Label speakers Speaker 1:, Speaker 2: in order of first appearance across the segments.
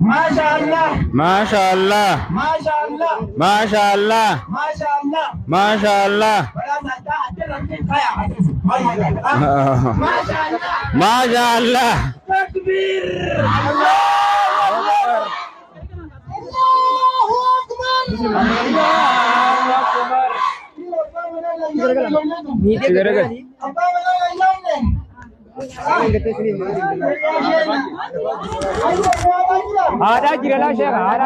Speaker 1: माशाअल्लाह माशाअल्लाह माशाअल्लाह माशाअल्लाह माशाअल्लाह माशाअल्लाह माशाअल्लाह तकबीर
Speaker 2: आधा गिरला शेख आधा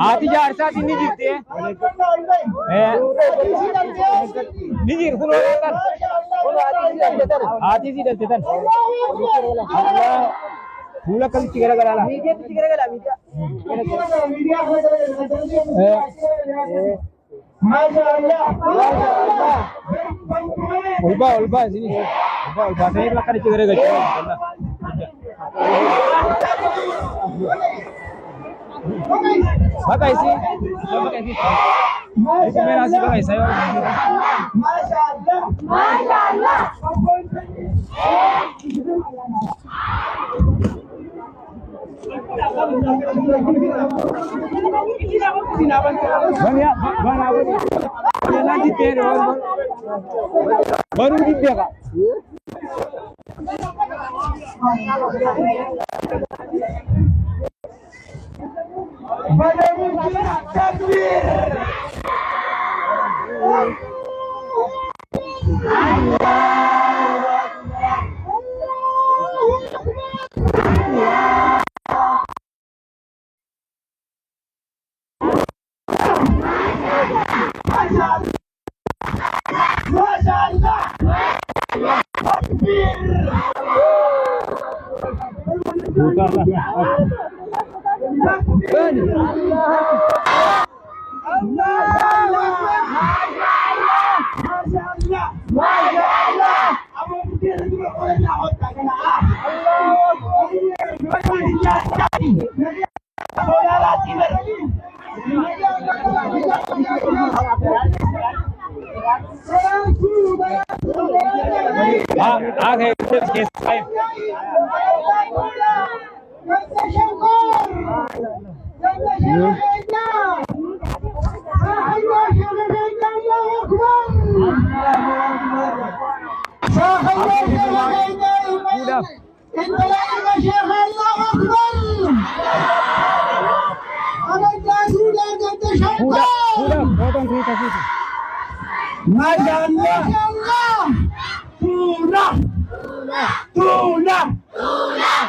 Speaker 2: आधी जार साथ नहीं जीतते नहीं जीत कुल आधी सी डलते थे पूरा कल चिगरा गला मीडिया उल्बा sini ulba नहीं लगा चिगरे गए Bagai sih, itu nasi bagai saya. Masyaallah. Nanti teror, baru dibiarkan. Takbir.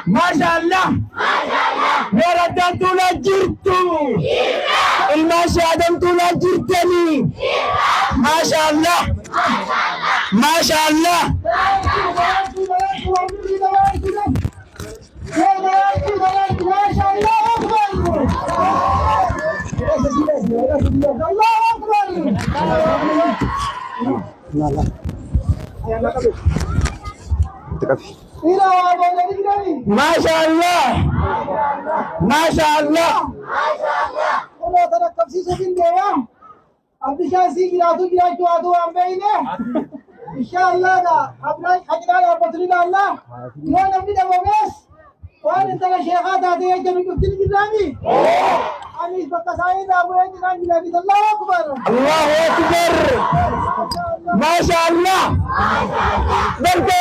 Speaker 2: Masyaallah. Meraddan tula jirtu. Ilmasi adam tula jirtani. Masyaallah. Masyaallah. Masyaallah. Masyaallah. Allah taala tafsir din dewa. Abdi Shasi गिरादू गिरा तो आदो आंबेine. इंशाअल्लाह दा अपना खजना opportunity Allah. Yo nabi da wabes. Wan intala sheikhat ade jami kutin gidami. Anis bakasai da abu ejna gidami Allahu akbar. Allahu akbar. Masyaallah. Berte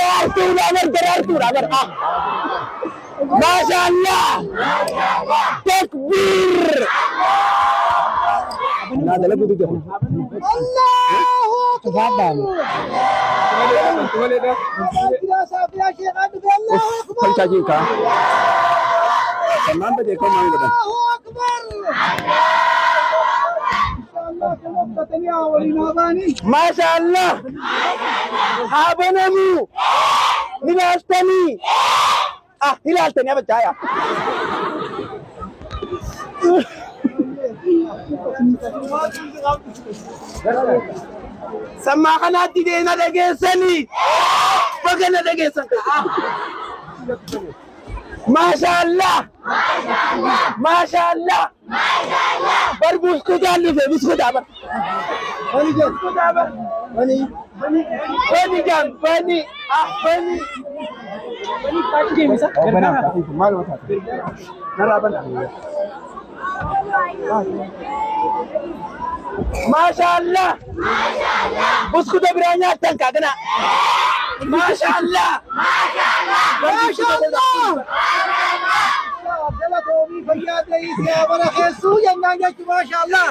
Speaker 2: artur agar Masyaallah. Takbir. Allahu akbar. Masyaallah. Habanamu. Minastani. Hilal tanya bacaya. سما قناة دينا دقيسني بقنا دقيسن ما شاء الله ما شاء الله بربوش كدالي في بسكوت عبر بني جان بسكوت عبر بني جان بني بني بني تاكي مسا مالو نرى بنا ما شاء الله بسكوت برانيا تنكا ما شاء الله ما شاء الله عبد الله توفيق فيا ديس يا برا خيسو يا ما شاء الله